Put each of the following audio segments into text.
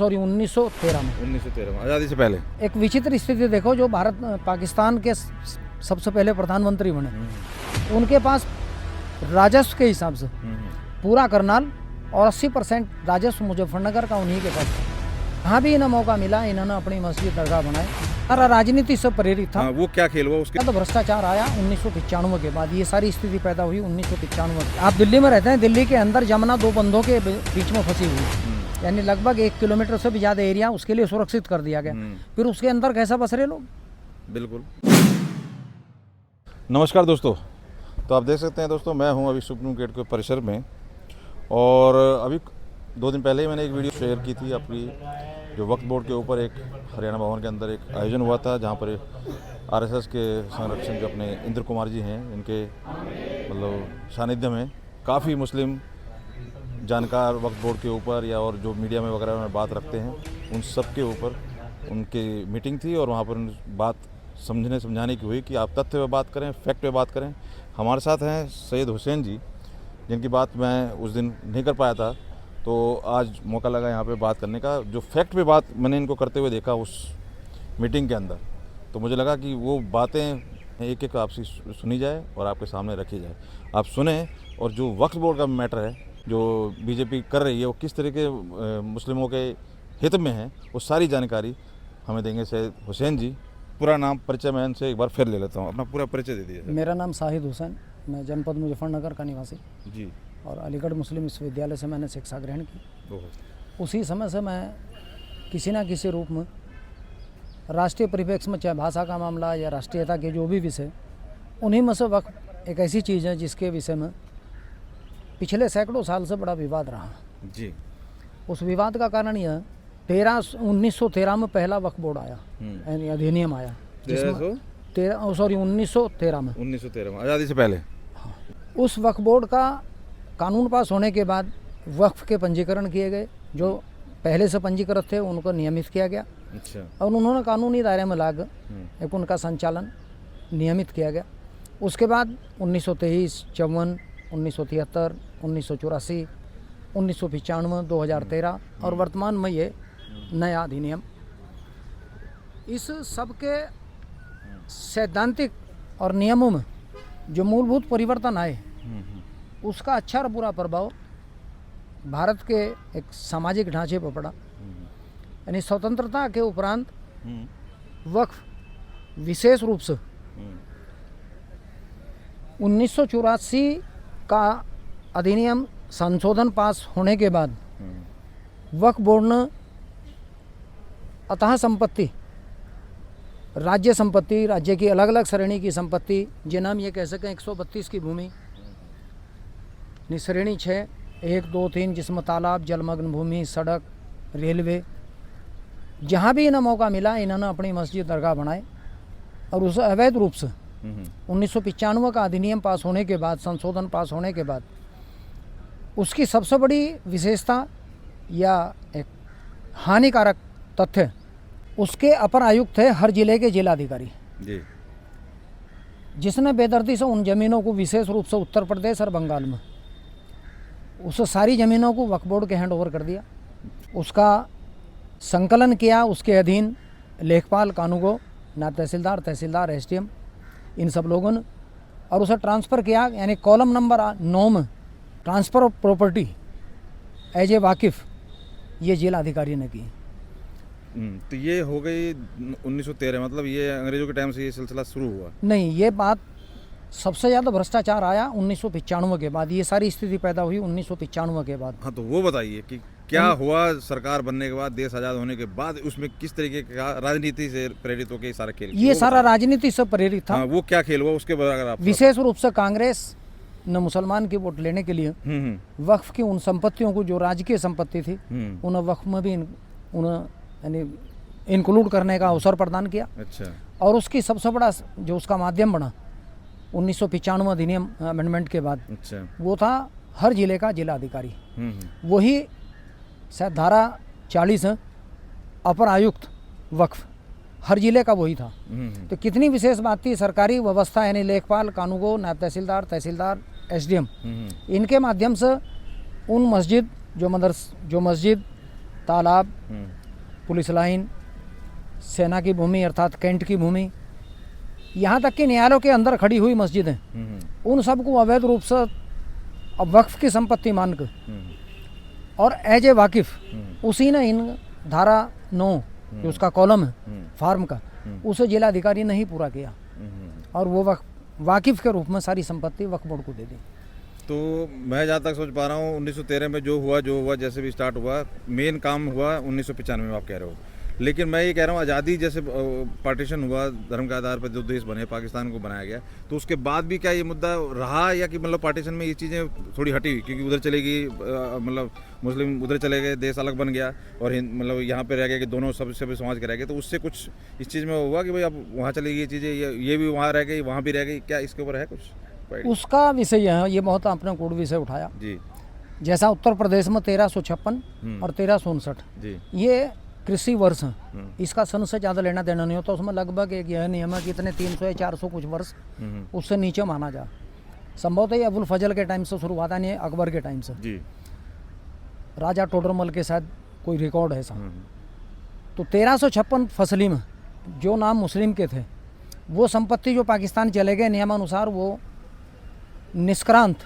Sorry 1913 में। 1913 में, आज़ादी से पहले। एक विचित्र स्थिति देखो, जो भारत पाकिस्तान के सबसे पहले प्रधानमंत्री बने, उनके पास राजस्व के हिसाब से पूरा करनाल और 80% राजस्व मुजफ्फरनगर का उन्हीं के पास था। जहाँ भी इन्हें मौका मिला, इन्होंने अपनी मस्जिद दरगाह बनाए। सारा राजनीति से प्रेरित था। वो क्या खेल हुआ उसके? तो भ्रष्टाचार आया 1995 के बाद, ये सारी स्थिति पैदा हुई 1995 में। आप दिल्ली में रहते हैं, दिल्ली के अंदर जमुना दो बंधों के बीच में फंसी हुई, यानी लगभग 1 किलोमीटर से भी ज़्यादा एरिया उसके लिए सुरक्षित कर दिया गया। फिर उसके अंदर कैसा बस रहे लोग? बिल्कुल। नमस्कार दोस्तों, तो आप देख सकते हैं दोस्तों, मैं हूं अभी सुप्रीम गेट के परिसर में, और अभी 2 दिन पहले ही मैंने एक वीडियो शेयर की थी अपनी, जो वक्फ बोर्ड के ऊपर एक हरियाणा भवन के अंदर एक आयोजन हुआ था, जहां पर आरएसएस के संरक्षण जो अपने इंद्र कुमार जी हैं, इनके मतलब सानिध्य में काफ़ी मुस्लिम जानकार वक्फ बोर्ड के ऊपर या और जो मीडिया में वगैरह में बात रखते हैं, उन सब के ऊपर उनकी मीटिंग थी, और वहाँ पर बात समझाने की हुई कि आप तथ्य पे बात करें, फैक्ट पे बात करें। हमारे साथ हैं सैयद हुसैन जी, जिनकी बात मैं उस दिन नहीं कर पाया था, तो आज मौका लगा यहाँ पे बात करने का। जो फैक्ट पे बात मैंने इनको करते हुए देखा उस मीटिंग के अंदर, तो मुझे लगा कि वो बातें एक एक आपसे सुनी जाए और आपके सामने रखी जाए, आप सुने। और जो वक्फ बोर्ड का मैटर है, जो बीजेपी कर रही है, वो किस तरीके मुस्लिमों के हित में है, वो सारी जानकारी हमें देंगे सैयद हुसैन जी। पूरा नाम परिचय मैं इनसे एक बार फिर ले लेता हूँ, अपना पूरा परिचय दे दीजिए। मेरा नाम शाहिद हुसैन, मैं जनपद मुजफ्फरनगर का निवासी जी, और अलीगढ़ मुस्लिम विश्वविद्यालय से मैंने शिक्षा ग्रहण की। उसी समय से मैं किसी न किसी रूप में राष्ट्रीय परिप्रेक्ष्य में, चाहे भाषा का मामला या राष्ट्रीयता के जो भी विषय, उन्हीं में से वक्फ एक ऐसी चीज़ है जिसके विषय में पिछले सैकड़ों साल से बड़ा विवाद रहा जी। उस विवाद का कारण यह 1913 में पहला वक्फ बोर्ड आया, यानी अधिनियम आया, 1913 में। 1913 में, आज़ादी से पहले। उस वक्फ बोर्ड का कानून पास होने के बाद वक्फ के पंजीकरण किए गए, जो पहले से पंजीकृत थे उनको नियमित किया गया। अच्छा। और उन्होंने कानूनी दायरे में लाकर एक उनका संचालन नियमित किया गया। उसके बाद 1923, 54, 1973, 1984, 1995, 2013 और वर्तमान में ये नया अधिनियम। इस सब के सैद्धांतिक और नियमों में जो मूलभूत परिवर्तन आए, उसका अच्छा और बुरा प्रभाव भारत के एक सामाजिक ढांचे पर पड़ा। यानी स्वतंत्रता के उपरांत वक्फ विशेष रूप से 1984 का अधिनियम संशोधन पास होने के बाद वक्फ बोर्ड ने अतः संपत्ति, राज्य संपत्ति, राज्य की अलग अलग श्रेणी की संपत्ति, जिन्हें हम ये कह सकें 132 की भूमि, श्रेणी 6, 1, 2, 3, जिसमें तालाब, जलमग्न भूमि, सड़क, रेलवे, जहाँ भी इन्हें मौका मिला, इन्होंने अपनी मस्जिद दरगाह बनाए। और उसे अवैध रूप से 1995 का अधिनियम पास होने के बाद, संशोधन पास होने के बाद, उसकी सबसे बड़ी विशेषता या एक हानिकारक तथ्य, उसके अपर आयुक्त थे हर जिले के जिलाधिकारी जी, जिसने बेदर्दी से उन जमीनों को, विशेष रूप से उत्तर प्रदेश और बंगाल में, उस सारी ज़मीनों को वक्फ बोर्ड के हैंड ओवर कर दिया। उसका संकलन किया उसके अधीन लेखपाल, कानूगो, नायब तहसीलदार, तहसीलदार, एसडीएम, इन सब लोगों ने, और उसे ट्रांसफ़र किया। यानी कॉलम नंबर 9 में transfer of property as a वाकिफ़, ये जिला अधिकारी ने की। तो ये हो गई 1913, मतलब ये अंग्रेजों के टाइम से ये सिलसिला शुरू हुआ? नहीं, ये बात सबसे ज़्यादा भ्रष्टाचार आया 1995 के बाद, ये सारी स्थिति पैदा हुई 1995 के बाद। हाँ, तो वो बताइए कि क्या हुआ सरकार बनने के बाद, देश आज़ाद होने के बाद, उसमें किस तरीके का राजनीति से प्रेरित होकर सारा खेल? ये सारा राजनीति से प्रेरित था। हाँ, वो क्या खेल हुआ उसके बारे में आप? विशेष रूप से कांग्रेस ने मुसलमान की वोट लेने के लिए वक्फ की उन संपत्तियों को, जो राजकीय संपत्ति थी, उन्हें वक्फ में भी उन्हें यानी इंक्लूड करने का अवसर प्रदान किया। अच्छा। और उसकी सबसे बड़ा जो उसका माध्यम बना 1995 अधिनियम अमेंडमेंट के बाद, अच्छा, वो था हर जिले का जिला अधिकारी। वही शायद धारा 40 अपर आयुक्त वक्फ, हर जिले का वही था। तो कितनी विशेष बात थी, सरकारी व्यवस्था, यानी लेखपाल, कानूगो, नायब तहसीलदार, तहसीलदार, एसडीएम, इनके माध्यम से उन मस्जिद, जो मस्जिद तालाब, पुलिस लाइन, सेना की भूमि अर्थात कैंट की भूमि, यहाँ तक कि न्यायालयों के अंदर खड़ी हुई मस्जिदें, उन सबको अवैध रूप से अब वक्फ की संपत्ति मानकर और एज ए वाकिफ उसी ने इन धारा 9 जो उसका कॉलम है फार्म का, उसे जिलाधिकारी ने ही पूरा किया और वो वाकिफ के रूप में सारी संपत्ति वक्फ बोर्ड को दे दी। तो मैं जहाँ तक सोच पा रहा हूँ 1913 में जो हुआ जैसे भी स्टार्ट हुआ, मेन काम हुआ 1995 में आप कह रहे हो, लेकिन मैं ये कह रहा हूँ आज़ादी जैसे पार्टीशन हुआ, धर्म के आधार पर जो देश बने, पाकिस्तान को बनाया गया, तो उसके बाद भी क्या ये मुद्दा रहा या कि मतलब पार्टीशन में ये चीज़ें थोड़ी हटी हुई क्योंकि उधर चले गई, मतलब मुस्लिम उधर चले गए, देश अलग बन गया और मतलब यहाँ पे रह गया कि दोनों सब समाज के रह गए, तो उससे कुछ इस चीज़ में हुआ कि भाई अब वहाँ चली गई चीज़ें, ये भी वहाँ रह गई, वहाँ भी रह गई, क्या इसके ऊपर है कुछ? उसका विषय है, ये बहुत आपने कोड विषय उठाया जी। जैसा उत्तर प्रदेश में 1356 और 1359 जी। ये कृषि वर्ष है, इसका सन से ज़्यादा लेना देना नहीं होता, उसमें लगभग एक यह नियम है कि इतने 300 या 400 कुछ वर्ष उससे नीचे माना जा। संभवतः ये अबुल फजल के टाइम से शुरू हुआ था, नहीं अकबर के टाइम से जी। राजा टोडरमल के साथ कोई रिकॉर्ड है ऐसा। तो 1356 फसली में जो नाम मुस्लिम के थे वो संपत्ति जो पाकिस्तान चले गए नियमानुसार वो निष्क्रांत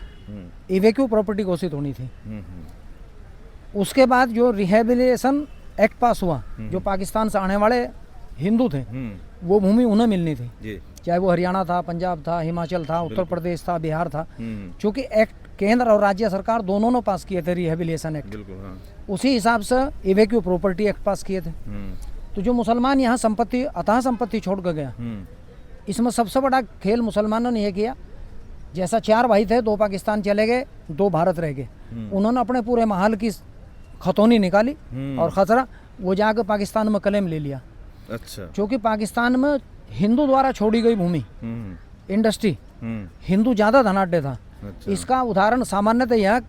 इवेक्यू प्रॉपर्टी घोषित होनी थी। उसके बाद जो रिहेबिलिटेशन एक्ट पास हुआ, जो पाकिस्तान से आने वाले हिंदू थे वो भूमि उन्हें मिलनी थी जी। चाहे वो हरियाणा था, पंजाब था, हिमाचल था, उत्तर प्रदेश था, बिहार था, क्योंकि एक्ट केंद्र और राज्य सरकार दोनों ने पास किए थे रिहेबिलिटेशन एक्ट। बिल्कुल, हाँ। उसी हिसाब से इवेक्यू प्रॉपर्टी एक्ट पास किए थे। तो जो मुसलमान यहाँ संपत्ति अतः संपत्ति छोड़ कर गया, इसमें सबसे बड़ा खेल मुसलमानों ने यह किया, जैसा 4 भाई थे, 2 पाकिस्तान चले गए, 2 भारत रह गए, उन्होंने अपने पूरे महल की खतौनी निकाली और खतरा वो जाकर पाकिस्तान में क्लेम ले लिया। अच्छा। क्योंकि पाकिस्तान में हिंदू द्वारा छोड़ी गई भूमि, इंडस्ट्री, हिंदू ज़्यादा धनाढ़ था। अच्छा। इसका उदाहरण सामान्यतः यह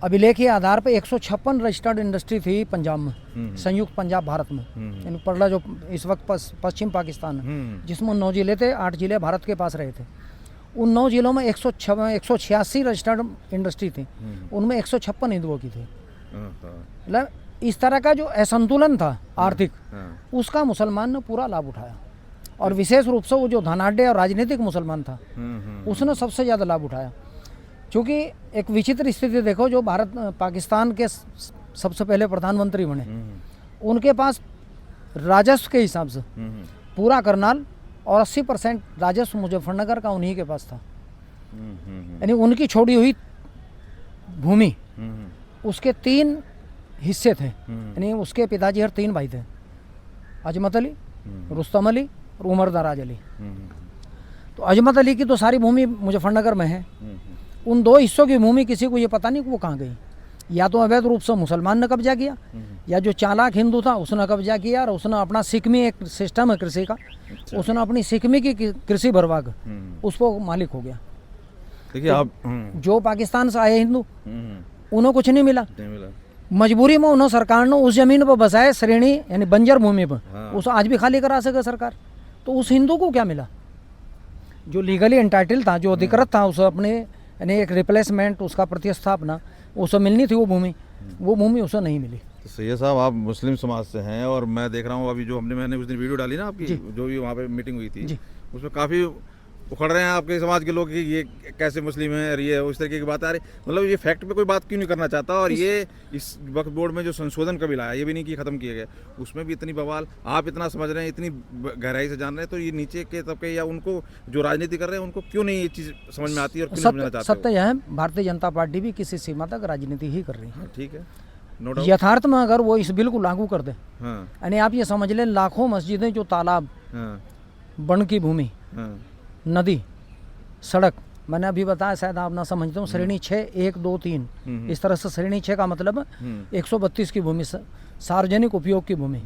अभिलेख के आधार पर 156 रजिस्टर्ड इंडस्ट्री थी पंजाब में, संयुक्त पंजाब भारत में, यानी पड़ला जो इस वक्त पश्चिम पाकिस्तान है, जिसमें 9 जिले थे, 8 जिले भारत के पास रहे थे। उन 9 जिलों में 186 रजिस्टर्ड इंडस्ट्री थी, उनमें 156 हिंदुओं की थी। मतलब इस तरह का जो असंतुलन था आर्थिक, उसका मुसलमान ने पूरा लाभ उठाया और विशेष रूप से वो जो धनाढ़ और राजनीतिक मुसलमान था उसने सबसे ज़्यादा लाभ उठाया। क्योंकि एक विचित्र स्थिति देखो, जो पाकिस्तान के सबसे पहले प्रधानमंत्री बने, उनके पास राजस्व के हिसाब से पूरा करनाल और 80% राजस्व मुजफ्फरनगर का उन्हीं के पास था। यानी उनकी छोड़ी हुई भूमि, उसके 3 हिस्से थे, यानी उसके पिताजी हर 3 भाई थे, अजमत अली, रुस्तम अली और उमर दराज अली। तो अजमत अली की तो सारी भूमि मुजफ्फरनगर में है, उन 2 हिस्सों की भूमि किसी को ये पता नहीं कि वो कहाँ गई, या तो अवैध रूप से मुसलमान ने कब्जा किया, या जो चालाक हिंदू था उसने कब्जा किया और उसने अपना सिकमी एक सिस्टम है कृषि का, उसने अपनी सिकमी की कृषि भरवा कर उस पर मालिक हो गया। देखिए आप जो पाकिस्तान से आए हिंदू उन्हें कुछ नहीं मिला, मजबूरी में उन्हें सरकार ने उस जमीन पर बसाए, श्रेणी यानी बंजर भूमि पर, उसे आज भी खाली करा सके सरकार। तो उस हिंदू को क्या मिला? जो लीगली एंटाइटल था, जो अधिकृत था, उसे अपने यानी एक रिप्लेसमेंट, उसका प्रतिस्थापना उसे मिलनी थी, वो भूमि उसे नहीं मिली। तो सैयद साहब, आप मुस्लिम समाज से हैं और मैं देख रहा हूँ अभी जो मैंने उस दिन वीडियो डाली ना आपकी, जो भी वहाँ पे मीटिंग हुई थी, उसमें काफ़ी उखड़ रहे हैं आपके समाज के लोग कि ये कैसे मुस्लिम हैं और ये उस तरीके की बात आ रही, मतलब ये फैक्ट पे कोई बात क्यों नहीं करना चाहता। और ये इस वक्फ बोर्ड में जो संशोधन कभी लाया, ये भी नहीं कि ख़त्म किया गया, उसमें भी इतनी बवाल, आप इतना समझ रहे हैं, इतनी गहराई से जान रहे हैं, तो ये नीचे के तबके या उनको जो राजनीति कर रहे हैं उनको क्यों नहीं ये चीज़ समझ में आती है और क्यों समझना चाहते? सत्य यह है, भारतीय जनता पार्टी भी किसी सीमा तक राजनीति ही कर रही है। ठीक है, नो डाउट। यथार्थ में अगर वो इस बिल को लागू कर दे, यानी आप ये समझ लें, लाखों मस्जिदें जो तालाब, वन की भूमि, नदी, सड़क, मैंने अभी बताया, शायद आप ना समझते हो, श्रेणी 6 1 2 3 इस तरह से श्रेणी 6 का मतलब 132 की भूमि, सार्वजनिक उपयोग की भूमि,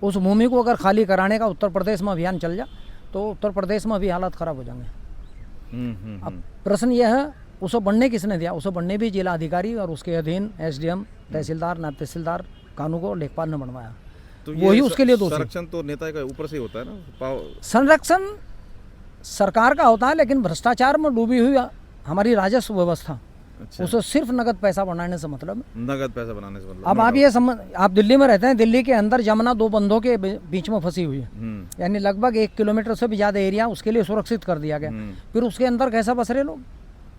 उस भूमि को अगर खाली कराने का उत्तर प्रदेश में अभियान चल जा तो उत्तर प्रदेश में भी हालात खराब हो जाएंगे। अब प्रश्न यह है, उसे बनने किसने दिया? उसे बनने भी जिला अधिकारी और उसके अधीन SDM, तहसीलदार, नायब तहसीलदार, कानून और लेखपाल ने बनवाया। तो वही उसके लिए दोषी। संरक्षण तो नेता का ऊपर से ही होता है ना, संरक्षण सरकार का होता है, लेकिन भ्रष्टाचार में डूबी हुई हमारी राजस्व व्यवस्था, अच्छा। उसे सिर्फ नगद पैसा बनाने से मतलब है। नगद पैसा बनाने से मतलब अब आप ये समझ, आप दिल्ली में रहते हैं, दिल्ली के अंदर जमुना दो बंधों के बीच में फंसी हुई है, यानी लगभग 1 किलोमीटर से भी ज़्यादा एरिया उसके लिए सुरक्षित कर दिया गया। फिर उसके अंदर कैसा बस रहे लोग?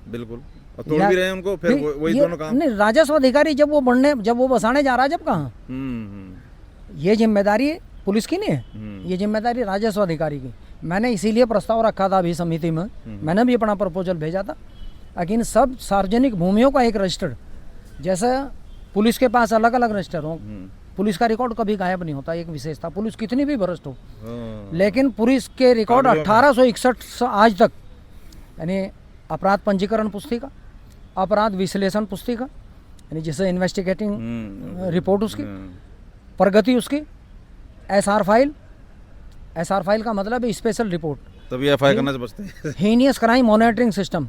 बिल्कुल, और तोड़ भी रहे हैं उनको, फिर वही दोनों काम। नहीं, राजस्व अधिकारी जब वो बसाने जा रहा है, जब कहाँ ये जिम्मेदारी पुलिस की नहीं है, ये जिम्मेदारी राजस्व अधिकारी की। मैंने इसीलिए प्रस्ताव रखा था अभी समिति में, मैंने भी अपना प्रपोजल भेजा था, लेकिन सब सार्वजनिक भूमियों का एक रजिस्टर, जैसे पुलिस के पास अलग अलग रजिस्टर हो, पुलिस का रिकॉर्ड कभी गायब नहीं होता, एक विशेषता, पुलिस कितनी भी भ्रष्ट हो, लेकिन पुलिस के रिकॉर्ड 1861 से आज तक, यानी अपराध पंजीकरण पुस्तिका, अपराध विश्लेषण पुस्तिका, यानी जिसे इन्वेस्टिगेटिंग रिपोर्ट उसकी, प्रगति उसकी, एसआर फाइल का मतलब है स्पेशल रिपोर्ट, तभी एफआईआर करने से बचते हैं। हीनियस क्राइम मॉनिटरिंग सिस्टम,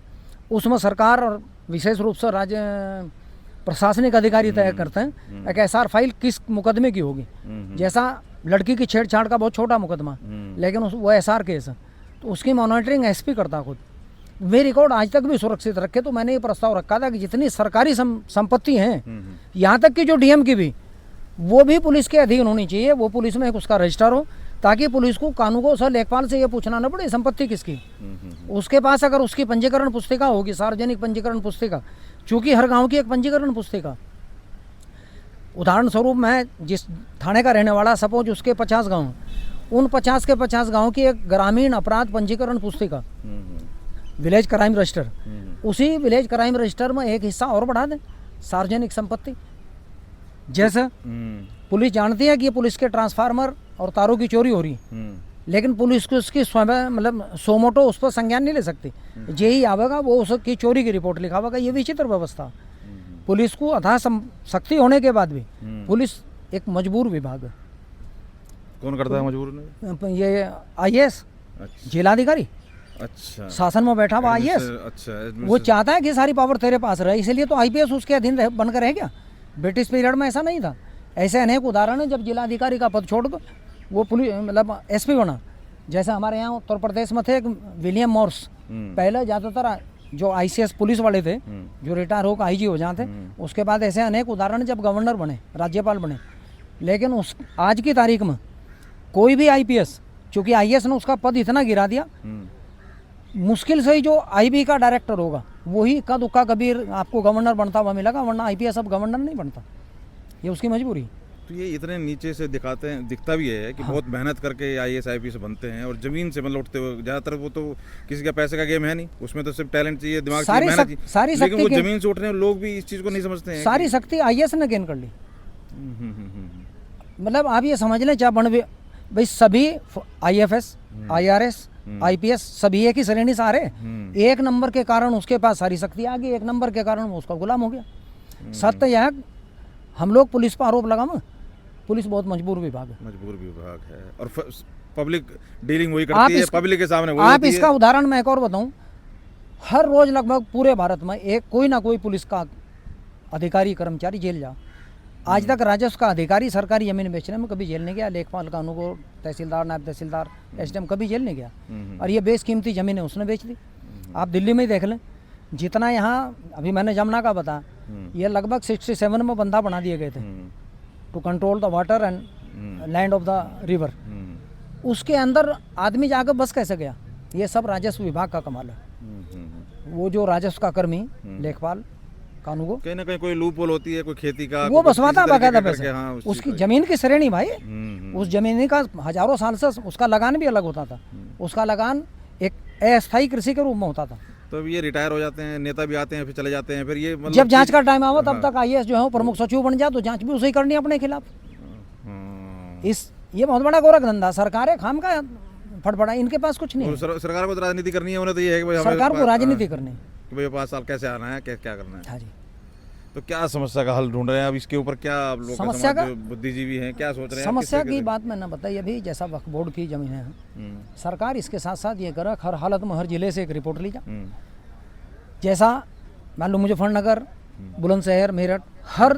उसमें सरकार और विशेष रूप से राज्य प्रशासनिक अधिकारी तय करते हैं एक एसआर फाइल किस मुकदमे की होगी। जैसा लड़की की छेड़छाड़ का बहुत छोटा मुकदमा, लेकिन वो एसआर केस है, तो उसकी मॉनिटरिंग एसपी करता खुद। वे रिकॉर्ड आज तक भी सुरक्षित रखे, तो मैंने ये प्रस्ताव रखा था कि जितनी सरकारी संपत्ति हैं, यहाँ तक कि जो डीएम की भी, वो भी पुलिस के अधीन होनी चाहिए, वो पुलिस में एक उसका रजिस्टर हो, ताकि पुलिस को कानूनगो से लेखपाल से ये पूछना न पड़े संपत्ति किसकी। उसके पास अगर उसकी पंजीकरण पुस्तिका होगी, सार्वजनिक पंजीकरण पुस्तिका, चूंकि हर गांव की एक पंजीकरण पुस्तिका, उदाहरण स्वरूप मैं जिस थाने का रहने वाला, सपोज उसके 50 गांव, उन 50 के 50 गांव की एक ग्रामीण अपराध पंजीकरण पुस्तिका, विलेज क्राइम रजिस्टर, उसी विलेज क्राइम रजिस्टर में एक हिस्सा और बढ़ा दें, सार्वजनिक संपत्ति। जैसे पुलिस जानती है कि ये पुलिस के ट्रांसफार्मर और तारों की चोरी हो रही, लेकिन पुलिस को उसकी स्वयं मतलब सोमोटो उस पर संज्ञान नहीं ले सकती, जेई आवेगा वो उसकी चोरी की रिपोर्ट लिखावेगा। ये विचित्र व्यवस्था। पुलिस को अथाह शक्ति होने के बाद भी पुलिस एक मजबूर विभाग है। कौन करता है मजबूर? ये आईएएस, जिलाधिकारी, अच्छा, शासन में बैठा हुआ आईएएस, अच्छा, वो चाहता है कि सारी पावर तेरे पास रहे, इसलिए तो आईपीएस उसके अधीन बनकर रह गया। ब्रिटिश पीरियड में ऐसा नहीं था। ऐसे अनेक उदाहरण है, जब जिलाधिकारी का पद छोड़ कर वो पुलिस मतलब एसपी बना। जैसे हमारे यहाँ उत्तर प्रदेश में थे एक विलियम मॉर्स, पहले ज़्यादातर जो आईसीएस पुलिस वाले थे, जो रिटायर होकर आईजी हो जाते, उसके बाद ऐसे अनेक उदाहरण जब गवर्नर बने, राज्यपाल बने। लेकिन उस आज की तारीख में कोई भी आईपीएस, चूँकि आईएएस ने उसका पद इतना गिरा दिया, मुश्किल से ही जो आईबी का डायरेक्टर होगा वही का दुक्का कबीर आपको गवर्नर बनता हुआ मिलेगा, वरना आईपीएस अब गवर्नर नहीं बनता। ये उसकी मजबूरी। तो ये इतने नीचे से दिखता भी है कि बहुत मेहनत करके आईएएस आईपीएस बनते हैं, और जमीन से मतलब उठते हुए ज़्यादातर वो तो किसी का पैसे का गेम है नहीं, उसमें तो सिर्फ टैलेंट चाहिए, दिमाग चाहिए, मेहनत चाहिए, लेकिन वो जमीन से उठ रहे हैं लोग भी इस चीज़ को नहीं समझते हैं। सारी शक्ति आईएएस ने गेन कर ली। मतलब आप ये समझ लें, चाहे भाई सभी आईएफएस, आईआरएस, आईपीएस सभी एक ही श्रेणी से आ रहे। एक नंबर के कारण उसके पास सारी शक्ति आ गई, एक नंबर के कारण वो उसका गुलाम हो गया। सत्य यह हम लोग पुलिस पर आरोप लगाएं, पुलिस बहुत मजबूर विभाग है। मजबूर विभाग है, और पब्लिक डीलिंग वही करती है, पब्लिक के सामने वही आप इसका उदाहरण मैं एक और बताऊं, हर रोज लगभग पूरे भारत में एक कोई ना कोई पुलिस का अधिकारी कर्मचारी जेल जा। आज तक राजस्व का अधिकारी सरकारी जमीन बेचने में कभी जेल नहीं गया। लेखपाल, कानूनगो, तहसीलदार, नायब तहसीलदार, एसडीएम कभी जेल नहीं गया, और ये बेशकीमती जमीन है उसने बेच दी। आप दिल्ली में ही देख लें, जितना यहाँ अभी मैंने जमुना का बताया, ये लगभग 67 में बंदा बना दिए गए थे to control the water and land of the river. उसके अंदर आदमी जाकर बस कैसे गया? ये सब राजस्व विभाग का कमाल है। वो जो राजस्व का कर्मी, लेखपाल, कानूनगो, कहीं ना कहीं कोई लूप होल होती है, कोई खेती का, वो बसवाता बाकायदा पैसे। हाँ, उसकी जमीन की श्रेणी भाई, उस जमीन का हजारों साल से उसका लगान भी अलग होता था। उसका लगान एक अस्थायी कृषि के रूप में होता था। तो ये रिटायर हो जाते हैं, नेता भी आते हैं, फिर चले जाते हैं, फिर ये मतलब जब जांच का टाइम आवा तब तक आईएएस जो है प्रमुख सचिव बन जाए, तो जांच भी उसे करनी है अपने खिलाफ। ये बहुत बड़ा गोरख धंधा। सरकार है खाम का फटफड़ा, इनके पास कुछ नहीं है। सरकार को तो राजनीति करनी है, उन्हें तो ये है कि सरकार को राजनीति करनी है कि भाई 5 साल कैसे आना है, क्या करना है। हाँ जी। तो क्या समस्या का हल ढूंढ रहे हैं अब? इसके ऊपर क्या आप लोग समस्या का बुद्धिजीवी हैं, क्या सोच रहे हैं? समस्या की बात मैंने बताई अभी, जैसा वक्फ बोर्ड की जमीन है, सरकार इसके साथ साथ ये करे हर हालत में हर जिले से एक रिपोर्ट ली जाए। जैसा मान लो मुजफ्फरनगर, बुलंदशहर, मेरठ, हर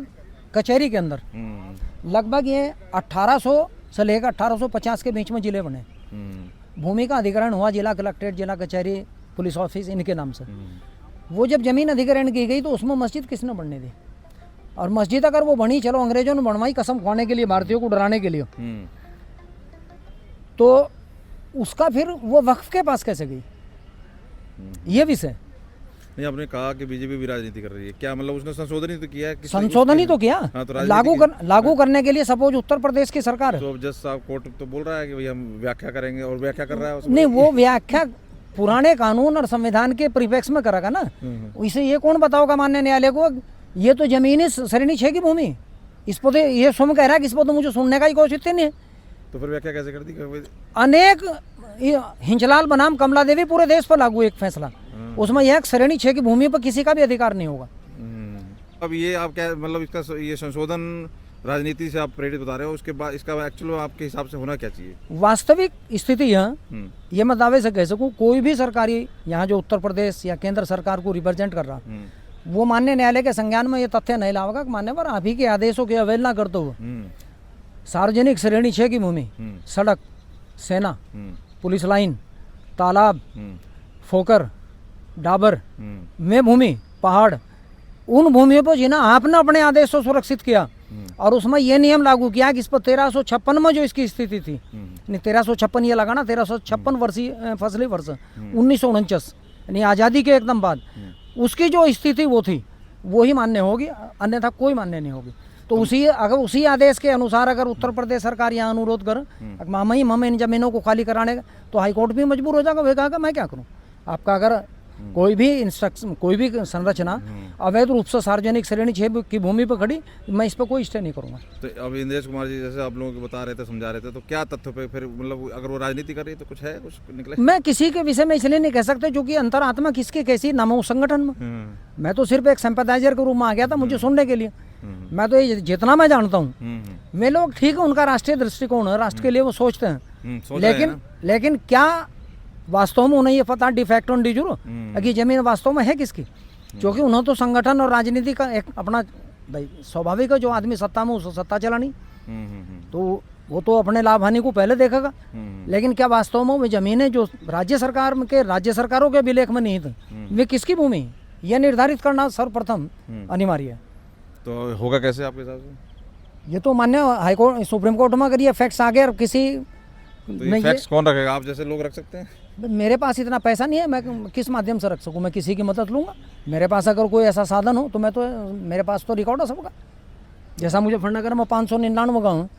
कचहरी के अंदर लगभग ये 1800 से लेकर 1850 के बीच में जिले बने। भूमि का अधिग्रहण हुआ जिला कलेक्ट्रेट, जिला कचहरी, पुलिस ऑफिस, इनके नाम से। वो जब ज़मीन अधिग्रहण की गई तो उसमें मस्जिद किसने बनने दी? और मस्जिद अगर वो बनी, चलो अंग्रेजों ने बनवाई कसम खाने के लिए, भारतीयों को डराने के लिए, तो उसका फिर वो वक्फ के पास कैसे गई? ये विषय नहीं, आपने कहा कि बीजेपी भी राजनीति कर रही है, क्या मतलब उसने संशोधन ही तो किया है? संशोधन ही तो किया। हाँ, तो लागू करने के लिए सपोज उत्तर प्रदेश की सरकार है, तो जज साहब कोर्ट तो बोल रहा है कि भाई हम व्याख्या करेंगे, और व्याख्या कर रहा है उसमें। नहीं, वो व्याख्या पुराने कानून और संविधान के परिप्रेक्ष्य में करेगा ना। इसे ये कौन बताओगा माननीय न्यायालय को ये तो जमीनी श्रेणी 6 की भूमि, इस पर तो ये स्वयं कह रहा है कि इस पर तो मुझे सुनने का ही कोशिश नहीं है। तो फिर व्याख्या कैसे कर दी? अनेक हिंचलाल बनाम कमला देवी पूरे देश पर लागू एक फैसला, उसमें यह श्रेणी 6 की भूमि पर किसी का भी अधिकार नहीं होगा। अब ये आप क्या मतलब इसका ये संशोधन राजनीति से आप प्रेरित बता रहे हो, उसके बाद इसका एक्चुअल आपके हिसाब से होना क्या चाहिए? वास्तविक स्थिति यह, ये मैं दावे से कह सकूं, कोई भी सरकारी यहाँ जो उत्तर प्रदेश या केंद्र सरकार को रिप्रेजेंट कर रहा, वो माननीय न्यायालय के संज्ञान में ये तथ्य नहीं लाएगा कि मान्यवर आप ही के आदेशों की अवहेलना करते हुए सार्वजनिक श्रेणी 6 की भूमि, सड़क, सेना, पुलिस लाइन, तालाब, फोकर, डाबर में भूमि, पहाड़, उन भूमियों पर जिन्हें आपने अपने आदेश से सुरक्षित किया, और उसमें यह नियम लागू किया कि इस पर 1356 में जो इसकी स्थिति थी, नहीं 1356 ये लगा ना, 1356 वर्षीय फसली वर्ष 1949 यानी आज़ादी के एकदम बाद, उसकी जो स्थिति वो थी वही मान्य होगी, अन्यथा कोई मान्य नहीं होगी। तो उसी आदेश के अनुसार अगर उत्तर प्रदेश सरकार यहाँ अनुरोध कर हम इन जमीनों को खाली कराने का, तो हाईकोर्ट भी मजबूर हो जाएगा, वह कहेगा मैं क्या करूँ। आपका अगर कोई भी इंस्ट्रक्शन, कोई भी संरचना अवैध रूप से सार्वजनिक श्रेणी 6 की भूमि पर खड़ी, मैं इस पर कोई स्टे नहीं करूँगा। तो अब इंद्रेश कुमार जी जैसे आप लोगों को बता रहे थे, समझा रहे थे, तो क्या तथ्य पे फिर मतलब अगर वो राजनीति कर रही है तो कुछ है, कुछ निकले? मैं किसी के विषय में इसलिए नहीं कह सकते क्योंकि अंतरात्मा किसकी कैसी ना उस संगठन में, मैं तो सिर्फ एक सिंपैथाइजर के रूप में आ गया था मुझे सुनने के लिए। मैं तो ये जितना मैं जानता हूँ, वे लोग ठीक है, उनका राष्ट्रीय दृष्टिकोण है, राष्ट्र के लिए वो सोचते हैं, लेकिन क्या वास्तव में उन्हें ये पता डिफैक्टो एंड डिजूरो कि जमीन वास्तव में है किसकी? क्योंकि उन्हें तो संगठन और राजनीति का एक अपना भाई स्वाभाविक है, जो आदमी सत्ता में उसको सत्ता चलानी, तो वो तो अपने लाभ हानि को पहले देखेगा। लेकिन क्या वास्तव में वो जमीनें जो राज्य सरकारों के अभिलेख में नहीं थे, वे किसकी भूमि, यह निर्धारित करना सर्वप्रथम अनिवार्य है। तो होगा कैसे आपके हिसाब से? ये तो मान्य हाईकोर्ट, सुप्रीम कोर्ट में अगर ये फैक्ट्स आ गए और किसी तो फैक्ट्स कौन रखेगा? आप जैसे लोग रख सकते हैं? मेरे पास इतना पैसा नहीं है, मैं किस माध्यम से रख सकूं? मैं किसी की मदद लूंगा? मेरे पास अगर कोई ऐसा साधन हो तो मैं तो, मेरे पास तो रिकॉर्ड है सबका। जैसा मुझे फंडनगर में 599 गाँव हूँ।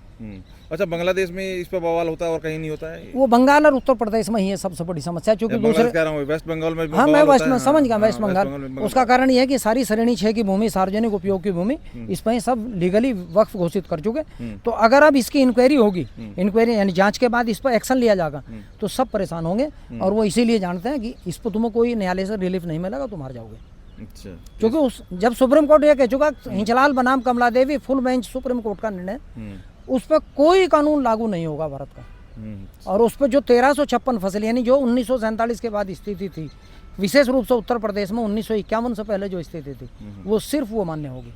अच्छा, बांग्लादेश में इस पर बवाल होता है और कहीं नहीं होता है? वो बंगाल और उत्तर प्रदेश में ही है सबसे बड़ी समस्या, क्योंकि दूसरे कह रहा हूँ वेस्ट बंगाल में। हाँ, मैं वेस्ट में समझ गया, वेस्ट बंगाल। उसका कारण यह है कि सारी श्रेणी 6 की भूमि, सार्वजनिक उपयोग की भूमि, इस पर सब लीगली वक्फ घोषित कर चुके। तो अगर अब इसकी इंक्वायरी होगी, इंक्वायरी यानी जांच के बाद इस पर एक्शन लिया जाएगा, तो सब परेशान होंगे, और वो इसीलिए जानते हैं कि इस पर तुम्हें कोई न्यायालय से रिलीफ नहीं मिलेगा, तुम हार जाओगे। अच्छा, क्योंकि जब सुप्रीम कोर्ट ये कह चुका, हिंचलाल बनाम कमला देवी फुल बेंच सुप्रीम कोर्ट का निर्णय, उस पर कोई कानून लागू नहीं होगा भारत का। और उस पर जो 1356 फसल यानी जो 1947 के बाद स्थिति थी, विशेष रूप से उत्तर प्रदेश में 1951 से पहले जो स्थिति थी, वो सिर्फ वो मान्य होगी।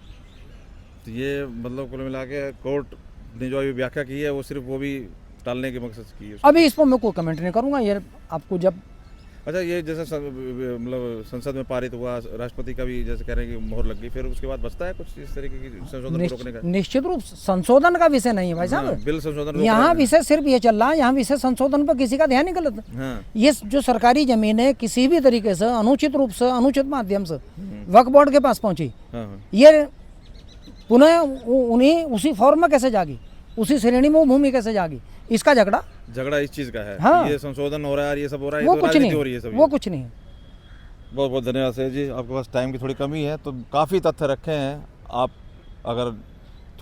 तो ये मतलब कुल मिला के कोर्ट ने जो व्याख्या की है वो सिर्फ वो भी टालने के मकसद से की है। अभी इस पर मैं कोई कमेंट नहीं करूँगा, ये आपको जब अच्छा, ये जैसे मतलब संसद में पारित हुआ, राष्ट्रपति का भी जैसे कह रहे हैं कि मोहर लग गई, फिर उसके बाद बचता है कुछ इस तरीके की संशोधन को रोकने का? निश्चित रूप संशोधन का विषय नहीं है भाई साहब, बिल संशोधन यहाँ विषय सिर्फ ये चल रहा है, यहाँ विषय संशोधन पर किसी का ध्यान नहीं गलत। ये जो सरकारी जमीन है किसी भी तरीके से अनुचित रूप से, अनुचित माध्यम से वक्फ बोर्ड के पास पहुंची, ये पुनः उन्हीं उसी फॉर्म में कैसे जागी, उसी श्रेणी में वो भूमि कैसे जागी, इसका झगड़ा इस चीज का है। हाँ, ये संशोधन हो रहा है, ये सब हो रहा है, वो तो कुछ नहीं हो रही है, वो कुछ नहीं है। बहुत बहुत धन्यवाद सर जी, आपके पास टाइम की थोड़ी कमी है तो काफ़ी तथ्य रखे हैं। आप अगर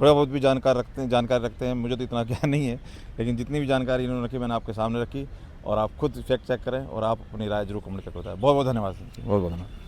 थोड़ा बहुत भी जानकारी रखते हैं, मुझे तो इतना ज्ञान नहीं है, लेकिन जितनी भी जानकारी इन्होंने रखी मैंने आपके सामने रखी, और आप खुद फैक्ट चेक करें और आप अपनी राय जरूर कमेंट करते हैं। बहुत बहुत धन्यवाद सर, बहुत बहुत धन्यवाद।